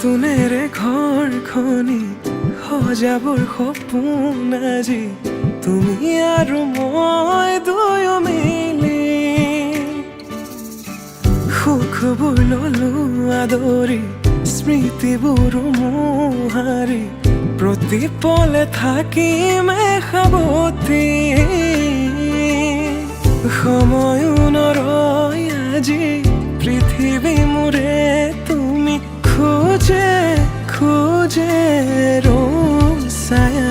নতুনেৰে ঘৰখনি সজাবৰ সপোন আজি তুমি আৰু মই দুয়ো মিলি সুখবোৰ ললো আদৰি স্মৃতিবোৰ মোহাৰি প্ৰতি পলে থাকিম সাৱতি সময়ো নৰয় আজি পৃথিৱী মোৰে তুমি খোজে খোজে ৰং ছায়া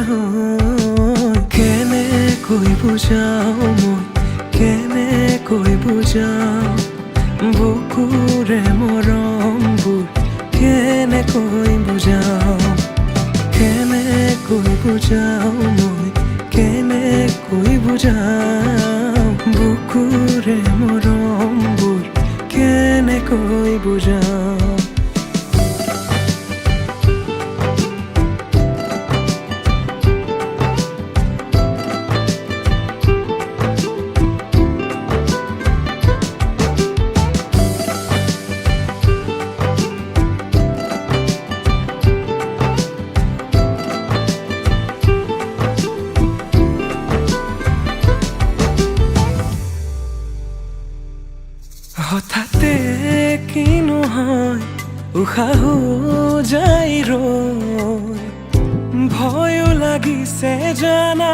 কেনেকৈ বুজাও মই কেনেকৈ বুজাও বুকুৰে মৰমবোৰ কেনেকৈ বুজাও কেনেকৈ বুজাও মই কেনেকৈ বুজাও বুকুৰে মৰমবোৰ কেনেকৈ বুজাও হঠাতে কি নহয় উশাহো যাই ৰৈ ভয়ো লাগিছে জানা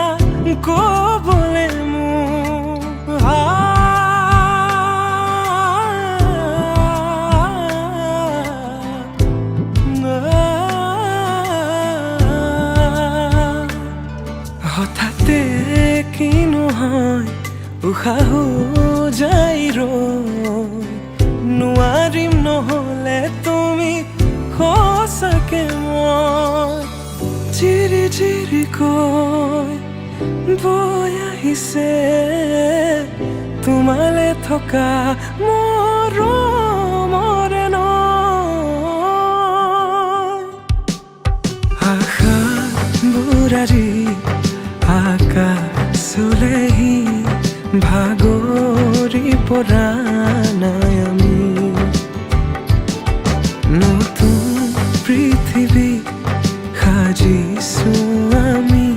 কবলে মোৰ হঠাতে কি নহয় উশাহো যাই ৰৈ নোৱাৰিম নহলে তুমি সঁচাকে মই চিৰি চিৰিকৈ বৈ আহিছে তোমালে থকা মৰমৰে নৈ আশাবোৰ আজি আকাশলেহি ভাগৰি পৰা নাই আমি নতুন পৃথিৱী সাজিছো আমি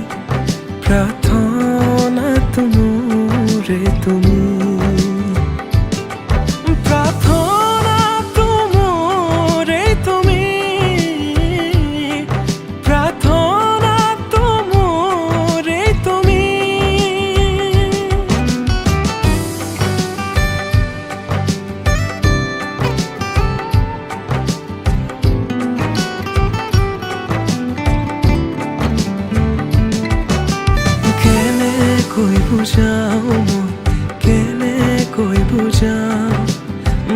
প্ৰাৰ্থনাটো মোৰে তুমি প্ৰাৰ্থনাটো মোৰে তুমি প্ৰাৰ্থনাটো মোৰে তুমি কেনেকৈ বুজাও মই কেনেকৈ বুজাও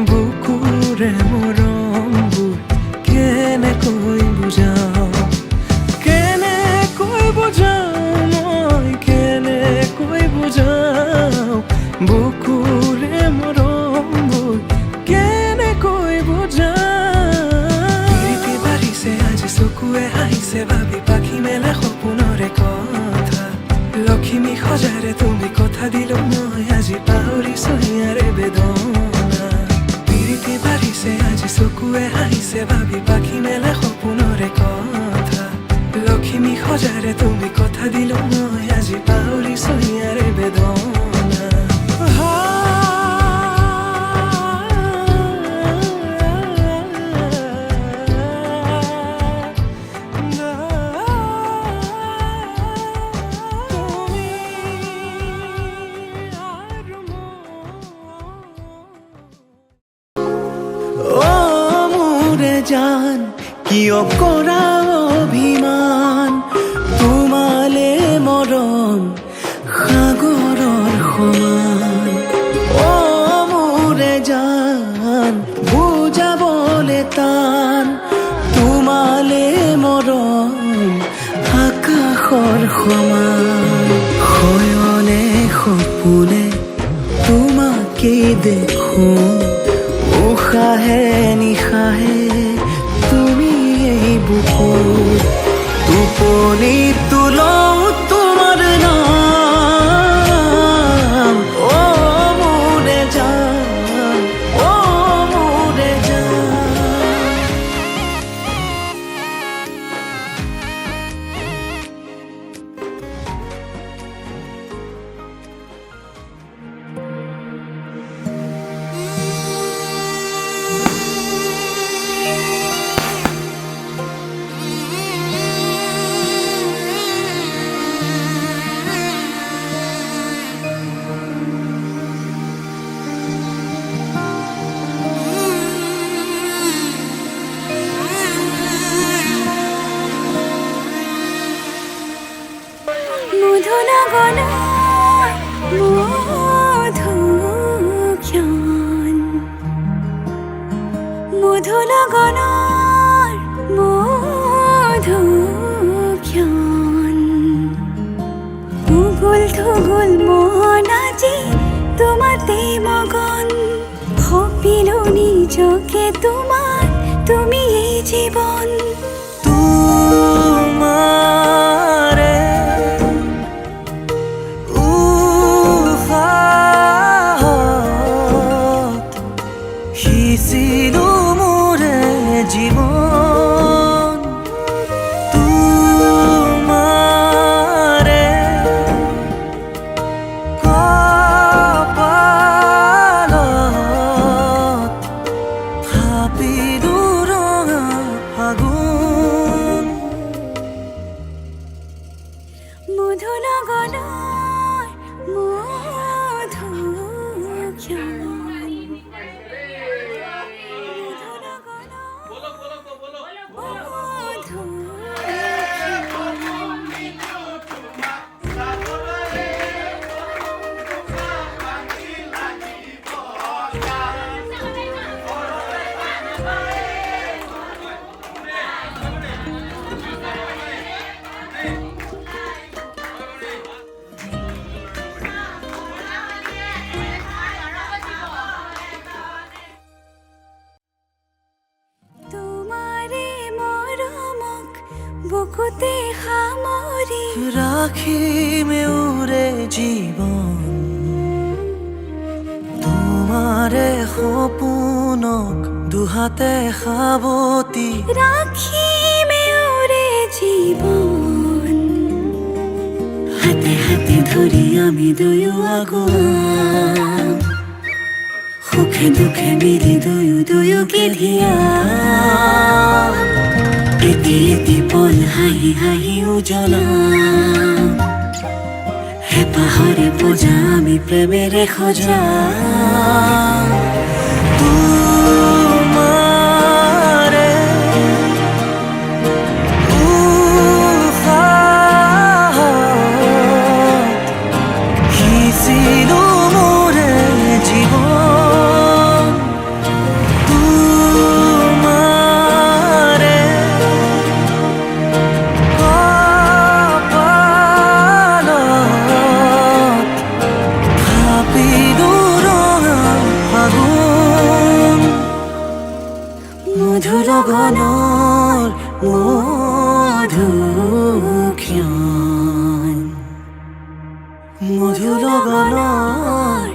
বুকুৰে মৰমবোৰ কেনেকৈ বুজাও কেনেকৈ বুজাও মই কেনেকৈ বুজাও বুকুৰে মৰমবোৰ কেনেকৈ বুজাও প্ৰীতি বাঢ়িছে আজি চকুৱে হাঁহিছে ভাবি পাখি মেলা সপোনৰে কথা লক্ষ্মী সজাৰে তুমি কথা দিলো মই আজি পাহৰিছো হিয়াৰে বেদনা প্ৰীতি বাঢ়িছে আজি চকুৱে হাঁহিছে ভাবি পাখি মেলা সপোনৰে কথা লক্ষ্মী সজাৰে তুমি কথা দিলো মই আজি পাহৰিছো হিয়াৰে বেদনা জান কিয় কৰা অভিমান তোমালে মৰম সাগৰৰ সমান অ মোৰে জান বুজাবলে টান তোমালে মৰম আকাশৰ সমান শয়নে সপোনে তোমাকেই দেখো উশাহে নিশাহে তুমি এই বুকুত টোপনি তুলও তোমাৰ নাম অ মোৰে জান অ মোৰে জান মধুনগনৰ মধুক্ষণ মধুনগনৰ মধুক্ষণ উগুল থুগুল মন আজি তোমাতে মগন ভাবিলো নিজকে তোমাৰ তুমি এই জীবন তোমাৰে উশাহত সিঁচিলো মোৰে জীৱন তোমাৰে কপালত থাপিলো ৰঙা ফাগুন মধুনগনৰ মধুক্ষণ তোমাৰে মৰমক বুকুতে সামৰি ৰাখিম এওৰে জীৱন তোমাৰে সপোনক দুহাতে সাৱটি ৰাখিম এওৰে জীৱন হাতে হাতে ধৰি আমি দুয়ো আগুৱাম সুখে দুখে মিলি দুয়ো দুয়োকে ধিয়াম এটি এটি পল হাঁহি হাঁহি উজ্বলাম হেঁপাহৰে পূজা আমি প্ৰেমেৰে সজাম তোমাৰে উশাহত সিঁচিলো মোৰে জীৱন তোমাৰে কপালত থাপিলো ৰঙা ফাগুন মধুৰগণৰ মধুক্ষণ মধুৰগণৰ